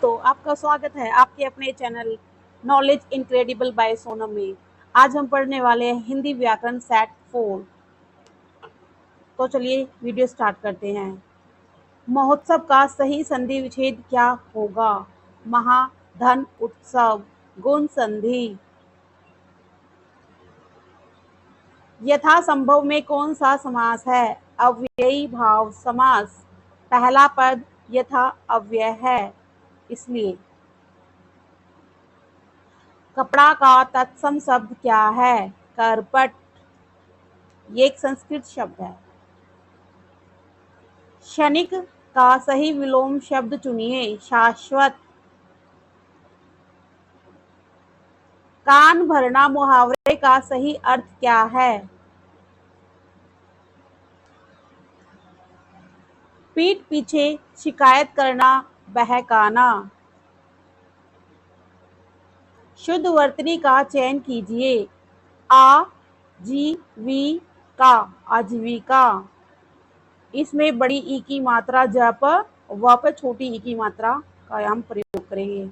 दोस्तों, आपका स्वागत है आपके अपने channel knowledge incredible by Sonam में। आज हम पढ़ने वाले हैं हिंदी व्याकरण सेट 4। तो चलिए वीडियो स्टार्ट करते हैं। महोत्सव का सही संधि विच्छेद क्या होगा? महा, धन, उत्सव। गुण संधि। यथासंभव में कौन सा समास है? अव्ययी भाव समास। पहला पद यथा अव्यय है इसलिए। कपड़ा का तत्सम शब्द क्या है? करपट। ये एक संस्कृत शब्द है। क्षणिक का सही विलोम शब्द चुनिए। शाश्वत। कान भरना मुहावरे का सही अर्थ क्या है? पीठ पीछे शिकायत करना, बहकाना। शुद्ध वर्तनी का चयन कीजिए। आजीविका, आजीविका। इसमें बड़ी ई की मात्रा ज पर, व पर छोटी ई की मात्रा का हम प्रयोग करेंगे।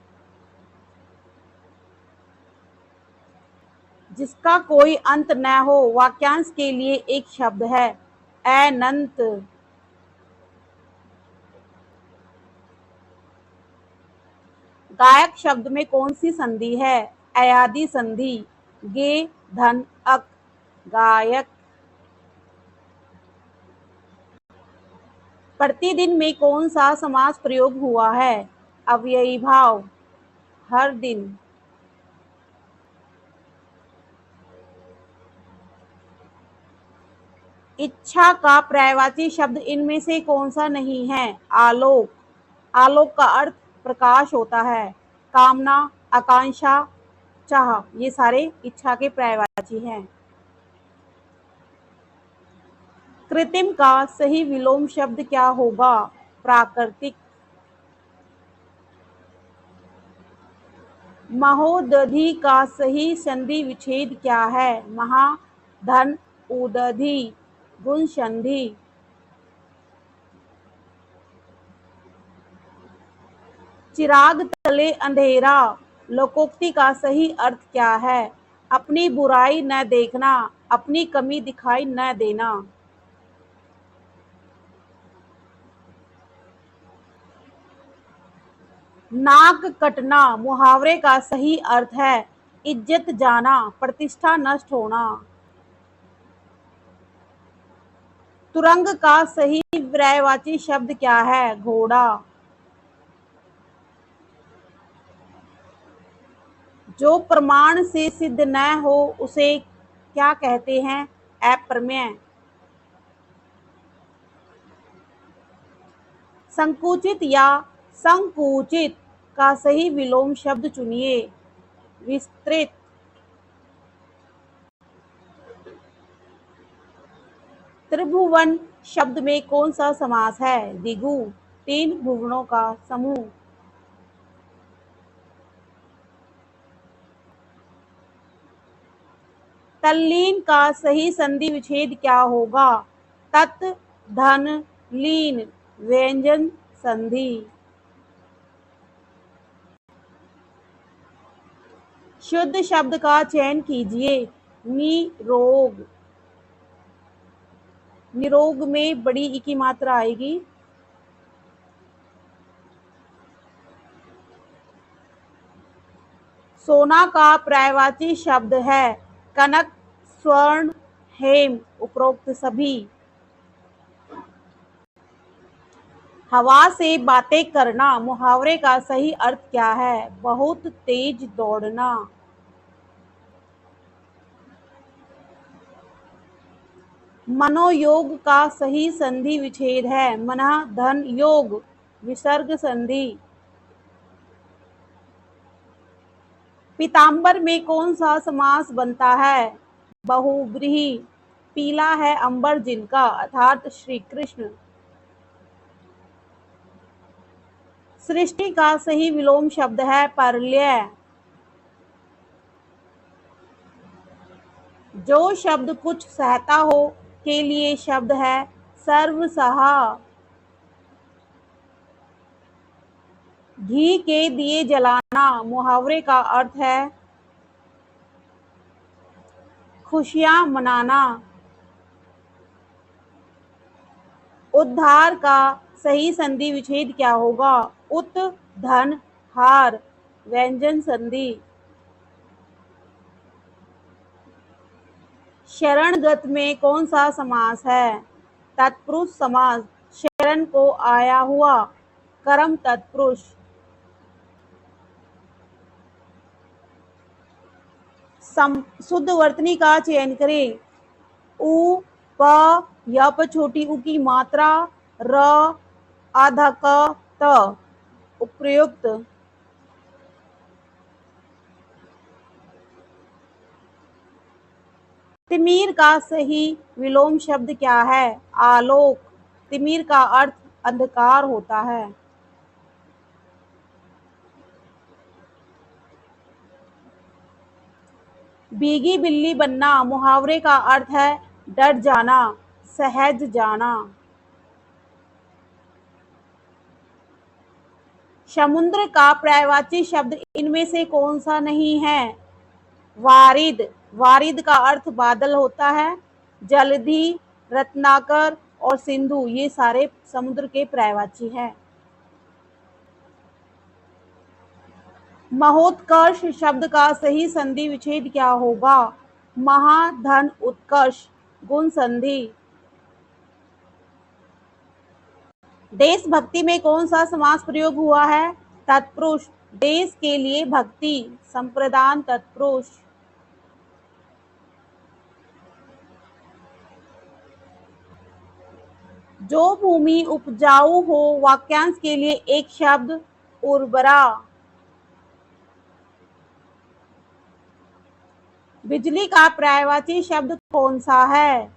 जिसका कोई अंत न हो वाक्यांश के लिए एक शब्द है। अनंत। गायक शब्द में कौन सी संधि है? अयादि संधि। गे धन अक, गायक। प्रतिदिन में कौन सा समास प्रयोग हुआ है? अव्ययी भाव। हर दिन। इच्छा का पर्यायवाची शब्द इनमें से कौन सा नहीं है? आलोक। आलोक का अर्थ प्रकाश होता है। कामना, आकांक्षा, चाह, ये सारे इच्छा के पर्यायवाची हैं। कृत्रिम का सही विलोम शब्द क्या होगा? प्राकृतिक। महोदधि का सही संधि विच्छेद क्या है? महा, धन, उदधि। गुण संधि। चिराग तले अंधेरा, लोकोक्ति का सही अर्थ क्या है? अपनी बुराई न देखना, अपनी कमी दिखाई न देना। नाक कटना मुहावरे का सही अर्थ है इज्जत जाना, प्रतिष्ठा नष्ट होना। तुरंग का सही पर्यायवाची शब्द क्या है? घोड़ा। जो प्रमाण से सिद्ध न हो उसे क्या कहते हैं? अप्रमेय। संकुचित या संकुचित का सही विलोम शब्द चुनिए। विस्तृत। त्रिभुवन शब्द में कौन सा समास है? द्विगु। तीन भुवनों का समूह। तल्लीन का सही संधि विच्छेद क्या होगा? तत्, धन, लीन। व्यंजन संधि। शुद्ध शब्द का चयन कीजिए। निरोग। निरोग में बड़ी ई की मात्रा आएगी। सोना का पर्यायवाची शब्द है कनक, स्वर्ण, हेम। उपरोक्त सभी। हवा से बातें करना मुहावरे का सही अर्थ क्या है? बहुत तेज दौड़ना। मनोयोग का सही संधि विच्छेद है मनः, धन, योग। विसर्ग संधि। पीताम्बर में कौन सा समास बनता है? बहुव्रीहि। पीला है अंबर जिनका, अर्थात श्री कृष्ण। सृष्टि का सही विलोम शब्द है प्रलय। जो शब्द कुछ सहता हो के लिए शब्द है सर्वसहा। घी के दिए जलाना मुहावरे का अर्थ है खुशियां मनाना। उद्धार का सही संधि विच्छेद क्या होगा? उत धन हार व्यंजन संधि। शरणगत में कौन सा समास है? तत्पुरुष समास। शरण को आया हुआ कर्म तत्पुरुष। शुद्ध वर्तनी का चयन करें। उ प यप छोटी उ की मात्रा र आधा क त उपयुक्त। तिमिर का सही विलोम शब्द क्या है? आलोक। तिमिर का अर्थ अंधकार होता है। भीगी बिल्ली बनना मुहावरे का अर्थ है डर जाना, सहज जाना। समुद्र का पर्यायवाची शब्द इनमें से कौन सा नहीं है? वारिद। वारिद का अर्थ बादल होता है। जलधि, रत्नाकर और सिंधु ये सारे समुद्र के पर्यायवाची हैं। महोत्कर्ष शब्द का सही संधि विच्छेद क्या होगा? महा धन उत्कर्ष गुण संधि। देशभक्ति में कौन सा समास प्रयोग हुआ है? तत्पुरुष। देश के लिए भक्ति संप्रदान तत्पुरुष। जो भूमि उपजाऊ हो वाक्यांश के लिए एक शब्द उर्वरा। बिजली का पर्यायवाची शब्द कौन सा है?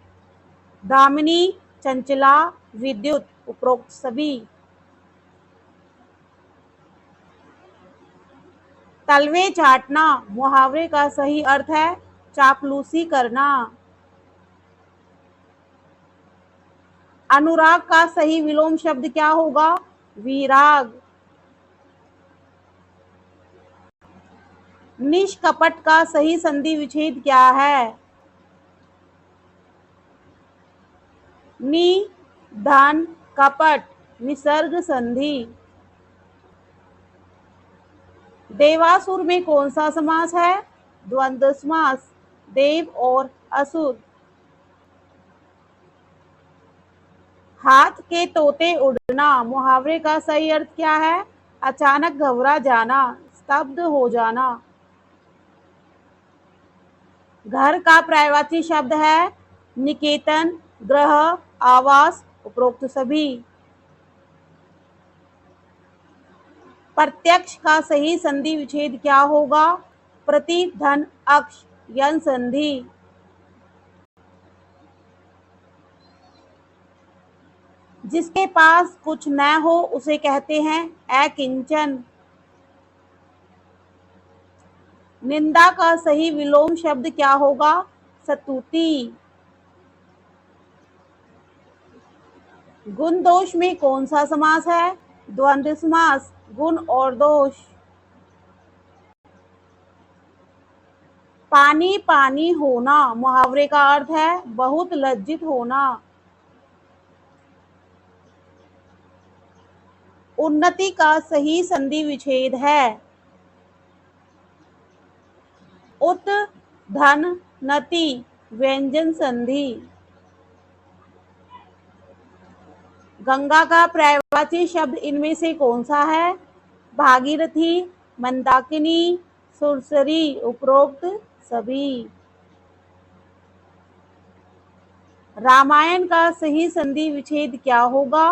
दामिनी, चंचला, विद्युत उपरोक्त सभी। तलवे चाटना मुहावरे का सही अर्थ है चापलूसी करना। अनुराग का सही विलोम शब्द क्या होगा? विराग। निष्कपट का सही संधि विच्छेद क्या है? नि धन कपट विसर्ग संधि। देवासुर में कौन सा समास है? द्वंद्व समास। देव और असुर। हाथ के तोते उड़ना मुहावरे का सही अर्थ क्या है? अचानक घबरा जाना, स्तब्ध हो जाना। घर का पर्यायवाची शब्द है निकेतन, गृह, आवास उपरोक्त सभी। प्रत्यक्ष का सही संधि विच्छेद क्या होगा? प्रति धन अक्ष यन संधि। जिसके पास कुछ न हो उसे कहते हैं अकिंचन। निंदा का सही विलोम शब्द क्या होगा? स्तुति। गुण दोष में कौन सा समास है? द्वंद्व समास। गुण और दोष। पानी पानी होना मुहावरे का अर्थ है बहुत लज्जित होना। उन्नति का सही संधि विच्छेद है उत धन नति व्यंजन संधि। गंगा का पर्यायवाची शब्द इनमें से कौन सा है? भागीरथी, मंदाकिनी, सुरसरी उपरोक्त सभी। रामायण का सही संधि विच्छेद क्या होगा?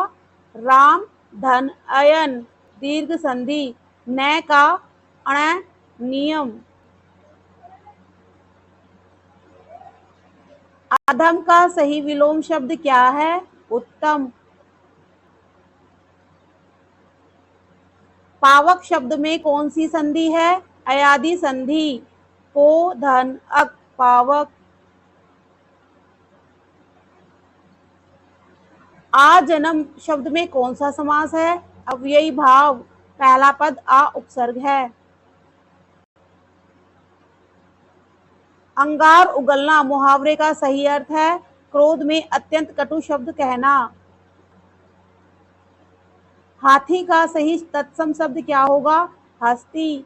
राम धन अयन दीर्घ संधि न का अण नियम। अधम का सही विलोम शब्द क्या है? उत्तम। पावक शब्द में कौन सी संधि है? अयादि संधि। को धन अक पावक। आ जन्म शब्द में कौन सा समास है? अव्ययी भाव। पहला पद आ उपसर्ग है। अंगार उगलना मुहावरे का सही अर्थ है क्रोध में अत्यंत कटु शब्द कहना। हाथी का सही तत्सम शब्द क्या होगा? हस्ती।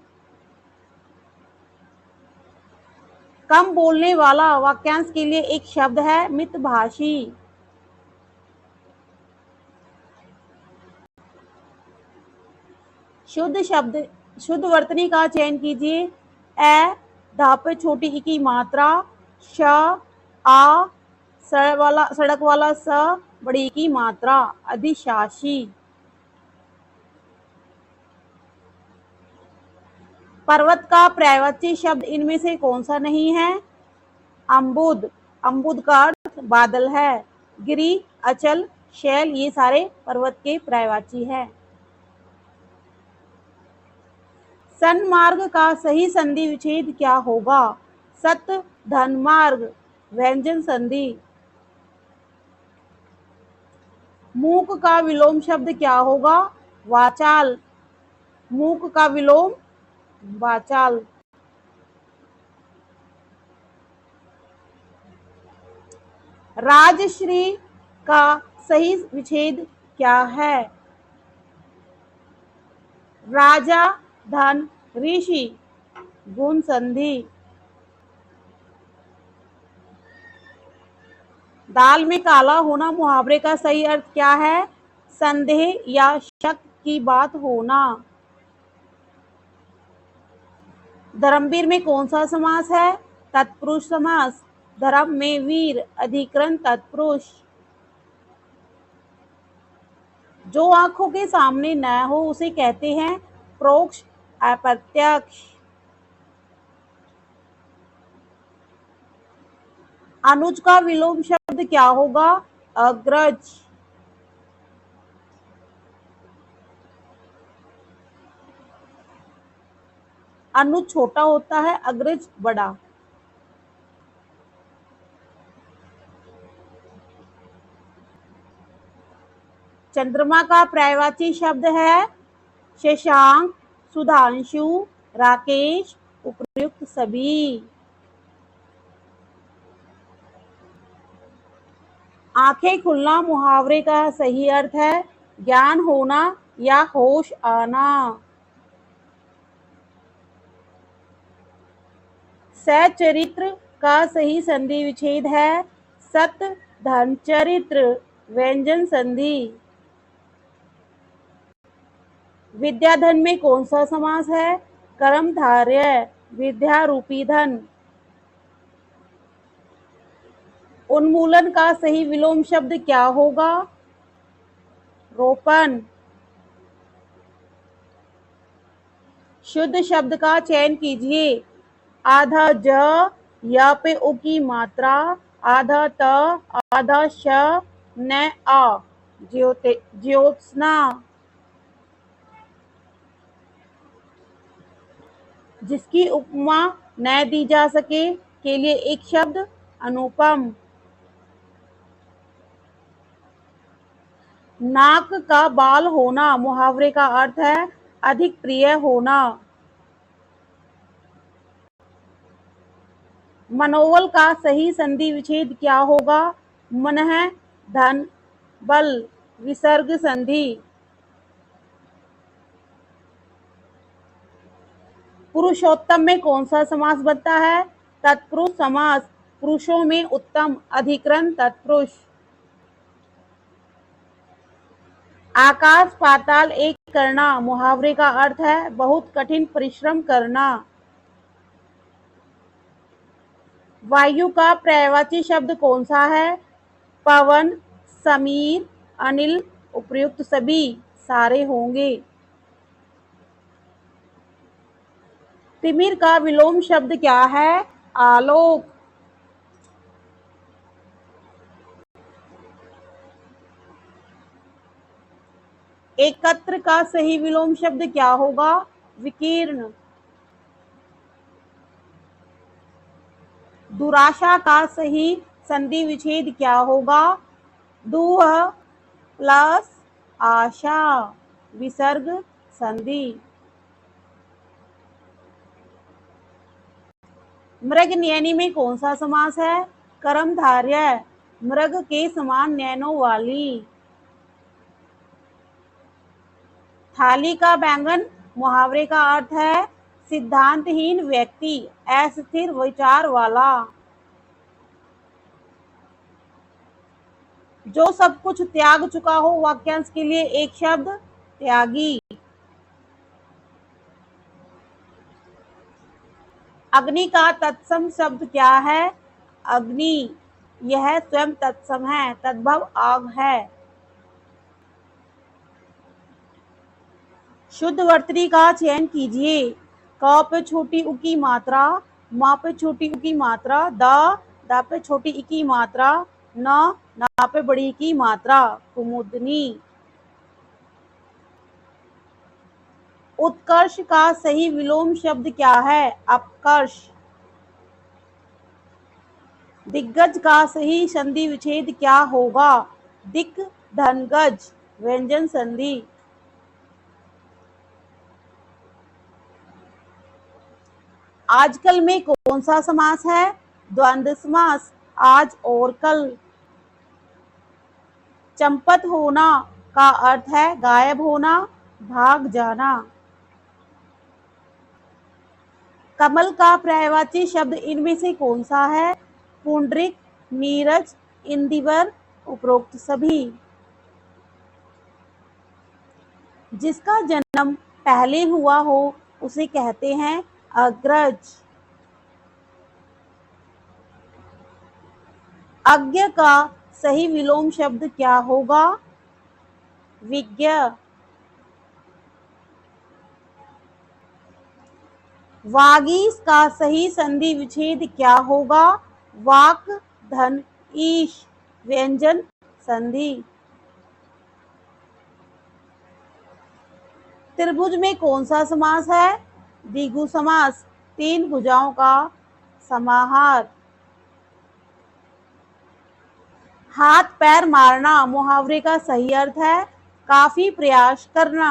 कम बोलने वाला वाक्यांश के लिए एक शब्द है मितभाषी। शुद्ध वर्तनी का चयन कीजिए। ए धा पे छोटी ई की मात्रा, श आ सड़क वाला स बड़ी ई की मात्रा, अधिशासी। पर्वत का पर्यायवाची शब्द इनमें से कौन सा नहीं है? अम्बुद। अम्बुद का अर्थ बादल है। गिरि, अचल, शैल ये सारे पर्वत के पर्यायवाची है। सन्मार्ग का सही संधि विच्छेद क्या होगा? सत धनमार्ग, व्यंजन संधि। मूक का विलोम शब्द क्या होगा? वाचाल। मूक का विलोम वाचाल। राजश्री का सही विच्छेद क्या है? राजा धन ऋषि, गुण संधि। दाल में काला होना मुहावरे का सही अर्थ क्या है? संदेह या शक की बात होना। धर्मवीर में कौन सा समास है? तत्पुरुष समास। धर्म में वीर अधिकरण तत्पुरुष। जो आंखों के सामने न हो उसे कहते हैं प्रोक्ष अप्रत्यक्ष। अनुज का विलोम शब्द क्या होगा? अग्रज। अनुज छोटा होता है, अग्रज बड़ा। चंद्रमा का पर्यायवाची शब्द है शशांक, सुधांशु, राकेश, उपर्युक्त सभी। आंखें खुलना मुहावरे का सही अर्थ है ज्ञान होना या होश आना। सचरित्र का सही संधि विच्छेद है सत धन चरित्र, व्यंजन संधि। विद्याधन में कौन सा समास है? कर्मधारय, विद्या रूपी धन। उन्मूलन का सही विलोम शब्द क्या होगा? रोपण। शुद्ध शब्द का चयन कीजिए। आधा ज, या पे उ की मात्रा, आधा त, आधा श, न आ। ज्योत्सना। जिसकी उपमा न दी जा सके के लिए एक शब्द अनुपम। नाक का बाल होना मुहावरे का अर्थ है अधिक प्रिय होना। मनोबल का सही संधि विच्छेद क्या होगा? मनः धन बल, विसर्ग संधि। पुरुषोत्तम में कौन सा समास बनता है? तत्पुरुष समास। पुरुषों में उत्तम अधिकरण तत्पुरुष। आकाश पाताल एक करना मुहावरे का अर्थ है बहुत कठिन परिश्रम करना। वायु का पर्यायवाची शब्द कौन सा है? पवन, समीर, अनिल, उपर्युक्त सभी सारे होंगे। तिमिर का विलोम शब्द क्या है? आलोक। एकत्र का सही विलोम शब्द क्या होगा? विकीर्ण। दुराशा का सही संधि विच्छेद क्या होगा? दूह प्लस आशा, विसर्ग संधि। मृग नयनी में कौन सा समास है? कर्मधारय। मृग के समान नैनों वाली। थाली का बैंगन मुहावरे का अर्थ है सिद्धांतहीन व्यक्ति, अस्थिर विचार वाला। जो सब कुछ त्याग चुका हो, वाक्यांश के लिए एक शब्द त्यागी। अग्नि का तत्सम शब्द क्या है? अग्नि, यह स्वयं तत्सम है, तद्भव आग है। शुद्ध वर्तनी का चयन कीजिए। क पे छोटी उ की मात्रा, मा पे छोटी उ की मात्रा, द पे छोटी ई की मात्रा, ना पे बड़ी की मात्रा। कुमुदनी। उत्कर्ष का सही विलोम शब्द क्या है? अपकर्ष। दिग्गज का सही संधि विच्छेद क्या होगा? दिक धनगज। व्यंजन संधि। आजकल में कौन सा समास है? द्वंद्व समास, आज और कल। चंपत होना का अर्थ है गायब होना, भाग जाना। कमल का पर्यायवाची शब्द इनमें से कौन सा है? पुंडरिक, नीरज, इंदिवर, उपरोक्त सभी। जिसका जन्म पहले हुआ हो उसे कहते हैं अग्रज। अज्ञ का सही विलोम शब्द क्या होगा? विज्ञ। वागीश का सही संधि विच्छेद क्या होगा? वाक धन ईश। व्यंजन संधि। त्रिभुज में कौन सा समास है? द्विगु समास, तीन भुजाओं का समाहार। हाथ पैर मारना मुहावरे का सही अर्थ है काफी प्रयास करना।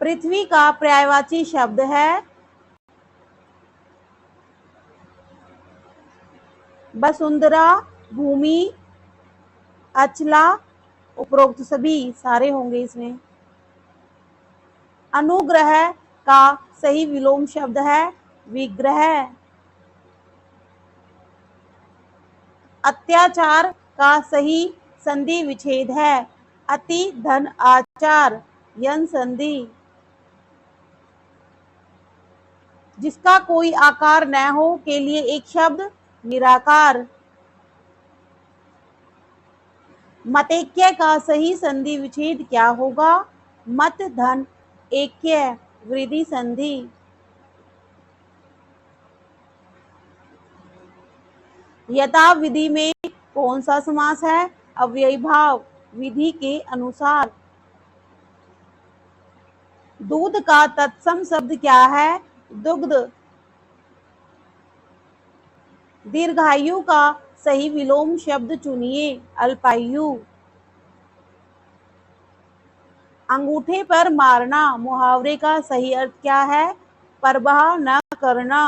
पृथ्वी का पर्यायवाची शब्द है वसुंधरा, भूमि, अचला, उपरोक्त सभी सारे होंगे इसमें। अनुग्रह का सही विलोम शब्द है विग्रह। अत्याचार का सही संधि विच्छेद है अति धन आचार। यन संधि। जिसका कोई आकार न हो के लिए एक शब्द निराकार। मतैक्य का सही संधि विच्छेद क्या होगा? मत धन ऐक्य। वृद्धि संधि। यथा विधि में कौन सा समास है? अव्ययी भाव, विधि के अनुसार। दूध का तत्सम शब्द क्या है? दुग्ध। दीर्घायु का सही विलोम शब्द चुनिए। अल्पायु। अंगूठे पर मारना मुहावरे का सही अर्थ क्या है? परवाह न करना।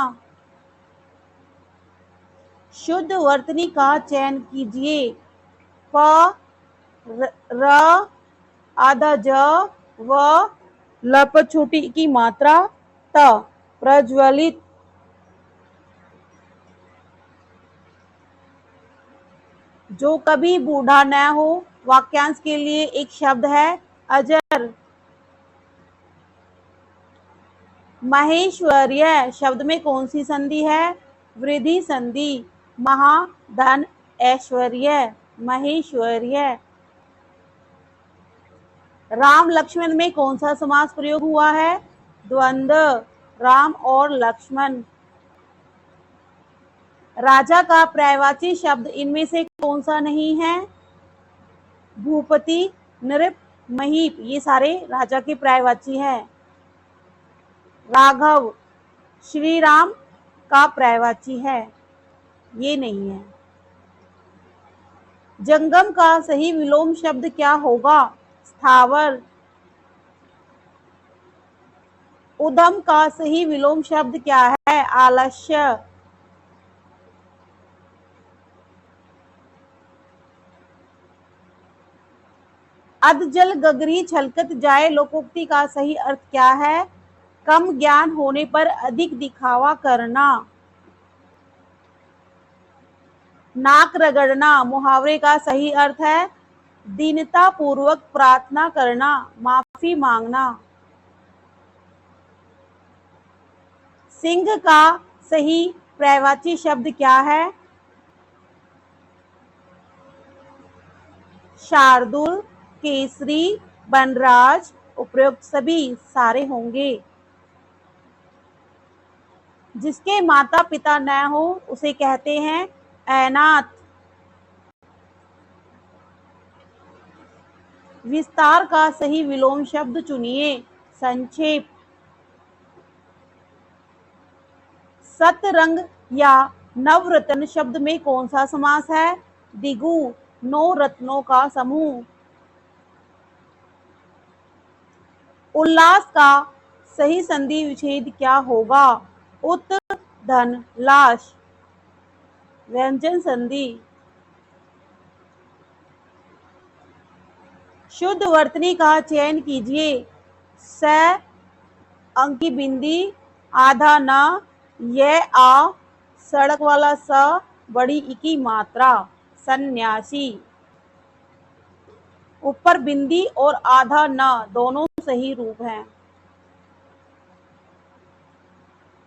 शुद्ध वर्तनी का चयन कीजिए। प, र, आधा ज, व, ल पर छोटी की मात्रा, त। प्रज्वलित। जो कभी बूढ़ा न हो, वाक्यांश के लिए एक शब्द है अजर। महेश्वर्य शब्द में कौन सी संधि है? वृद्धि संधि। महा धन ऐश्वर्य। महेश्वर्य। राम लक्ष्मण में कौन सा समास प्रयोग हुआ है? द्वंद्व, राम और लक्ष्मण। राजा का पर्यायवाची शब्द इनमें से कौन सा नहीं है? भूपति, नृप, महीप, ये सारे राजा के पर्यायवाची है। राघव श्री राम का पर्यायवाची है, ये नहीं है। जंगम का सही विलोम शब्द क्या होगा? स्थावर। उद्यम का सही विलोम शब्द क्या है? आलस्य। अधजल गगरी छलकत जाए लोकोक्ति का सही अर्थ क्या है? कम ज्ञान होने पर अधिक दिखावा करना। नाक रगड़ना मुहावरे का सही अर्थ है दीनता पूर्वक प्रार्थना करना, माफी मांगना। सिंह का सही पर्यायवाची शब्द क्या है? शार्दुल, केसरी, बनराज। उपयुक्त सभी सारे होंगे। जिसके माता पिता न हो उसे कहते हैं अनाथ। विस्तार का सही विलोम शब्द चुनिए। संक्षेप। सतरंग या नवरत्न शब्द में कौन सा समास है? दिगु, नौ रत्नों का समूह। उल्लास का सही संधि विच्छेद क्या होगा? उत, धन, लाश। व्यंजन संधि। शुद्ध वर्तनी का चयन कीजिए। स, अंकी बिंदी, आधा न, ये आ, सड़क वाला स, बड़ी इकी मात्रा। सन्यासी। ऊपर बिंदी और आधा न दोनों सही रूप हैं।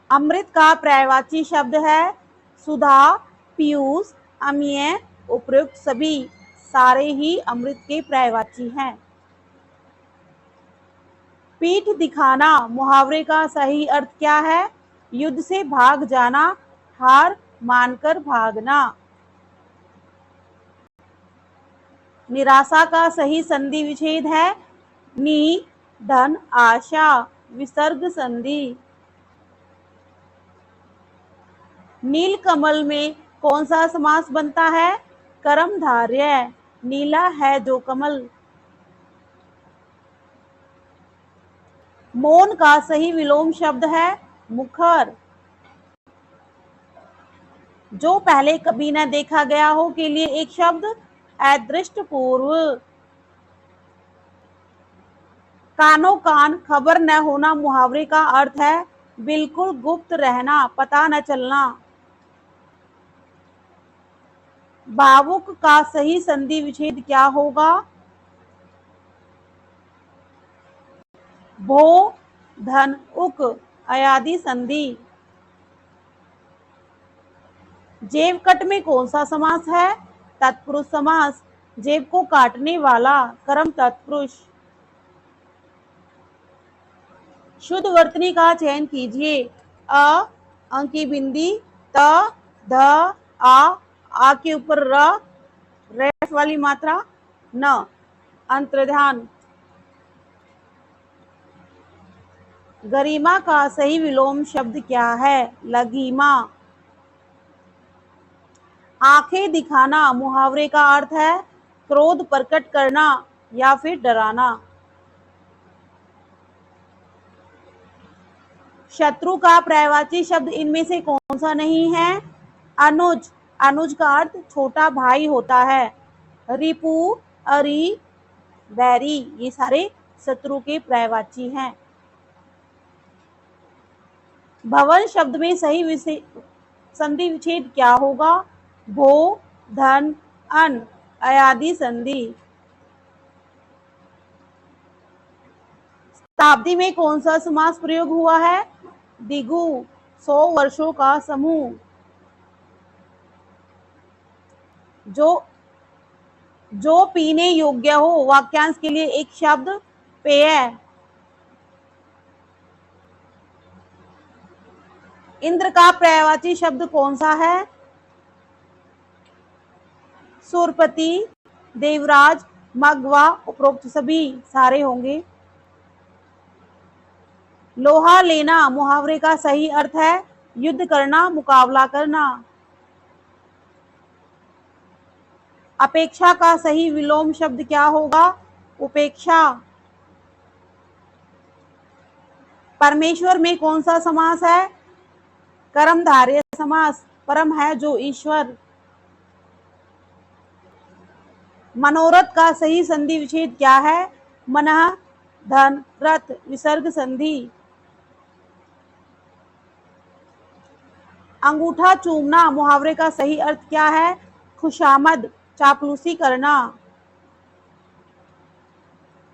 अमृत का पर्यायवाची शब्द है सुधा, पीयूष, अम्लीय। उपयुक्त सभी सारे ही अमृत के पर्यायवाची हैं। पीठ दिखाना मुहावरे का सही अर्थ क्या है? युद्ध से भाग जाना, हार मानकर भागना। निराशा का सही संधि विच्छेद है नी, धन, आशा। विसर्ग संधि। नीलकमल में कौन सा समास बनता है? कर्मधारय। नीला है जो कमल। मौन का सही विलोम शब्द है मुखर। जो पहले कभी न देखा गया हो के लिए एक शब्द अदृष्टपूर्व। कानो कान खबर न होना मुहावरे का अर्थ है बिल्कुल गुप्त रहना, पता न चलना। भावुक का सही संधि विच्छेद क्या होगा? भो, धन, उक। अयादि संधि। जेब कट में कौन सा समास है? तत्पुरुष समास। जेब को काटने वाला, कर्म तत्पुरुष। शुद्ध वर्तनी का चयन कीजिए। अ, अंकी बिंदी, त, ध, आ के ऊपर र, रेफ वाली मात्रा, न। अंतर्ध्यान। गरिमा का सही विलोम शब्द क्या है? लघिमा। आंखें दिखाना मुहावरे का अर्थ है क्रोध प्रकट करना या फिर डराना। शत्रु का पर्यायवाची शब्द इनमें से कौन सा नहीं है? अनुज। अनुज का अर्थ छोटा भाई होता है। रिपु, अरि, बैरी, ये सारे शत्रु के पर्यायवाची हैं। भवन शब्द में सही संधि विच्छेद क्या होगा? भो, धन, अन। अयादि संधि। शताब्दी में कौन सा समास प्रयोग हुआ है? दिगु, 100 वर्षों का समूह। जो पीने योग्य हो वाक्यांश के लिए एक शब्द पेय। इंद्र का पर्यायवाची शब्द कौन सा है? सुरपति, देवराज, मघवा। उपरोक्त सभी सारे होंगे। लोहा लेना मुहावरे का सही अर्थ है युद्ध करना, मुकाबला करना। अपेक्षा का सही विलोम शब्द क्या होगा? उपेक्षा। परमेश्वर में कौन सा समास है? कर्मधारय समास। परम है जो ईश्वर। मनोरथ का सही संधि विच्छेद क्या है? मनः धन रथ विसर्ग संधि। अंगूठा चूमना मुहावरे का सही अर्थ क्या है? खुशामद चापलूसी करना।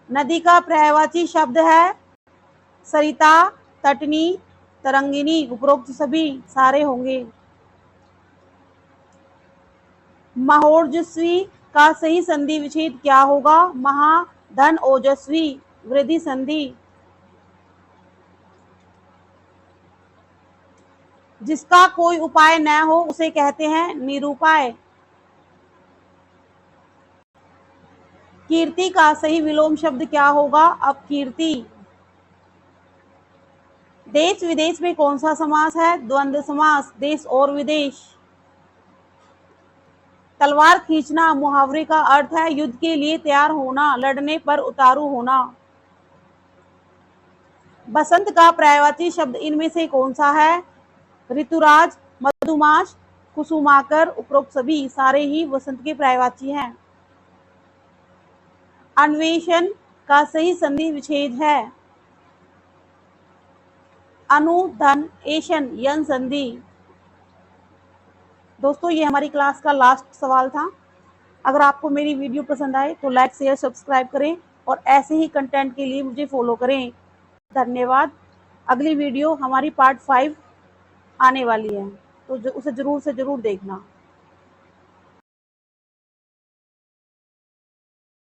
नदी का पर्यायवाची शब्द है सरिता, तटनी, तरंगिनी। उपरोक्त सभी सारे होंगे। महोर्जस्वी का सही संधि विच्छेद क्या होगा? महा धन ओजस्वी वृद्धि संधि। जिसका कोई उपाय न हो उसे कहते हैं निरुपाय। कीर्ति का सही विलोम शब्द क्या होगा? अपकीर्ति। देश विदेश में कौन सा समास है? द्वंद्व समास। देश और विदेश। तलवार खींचना मुहावरे का अर्थ है युद्ध के लिए तैयार होना, लड़ने पर उतारू होना। बसंत का पर्यायवाची शब्द इनमें से कौन सा है? ऋतुराज, मधुमास, कुसुमाकर। उपरोक्त सभी सारे ही वसंत के पर्यायवाची हैं। अन्वेषण का सही संधि विच्छेद है अनुधन एशन यन संधि। दोस्तों ये हमारी क्लास का लास्ट सवाल था। अगर आपको मेरी वीडियो पसंद आए तो लाइक शेयर सब्सक्राइब करें और ऐसे ही कंटेंट के लिए मुझे फॉलो करें। धन्यवाद। अगली वीडियो हमारी पार्ट 5 आने वाली है तो उसे जरूर से जरूर देखना।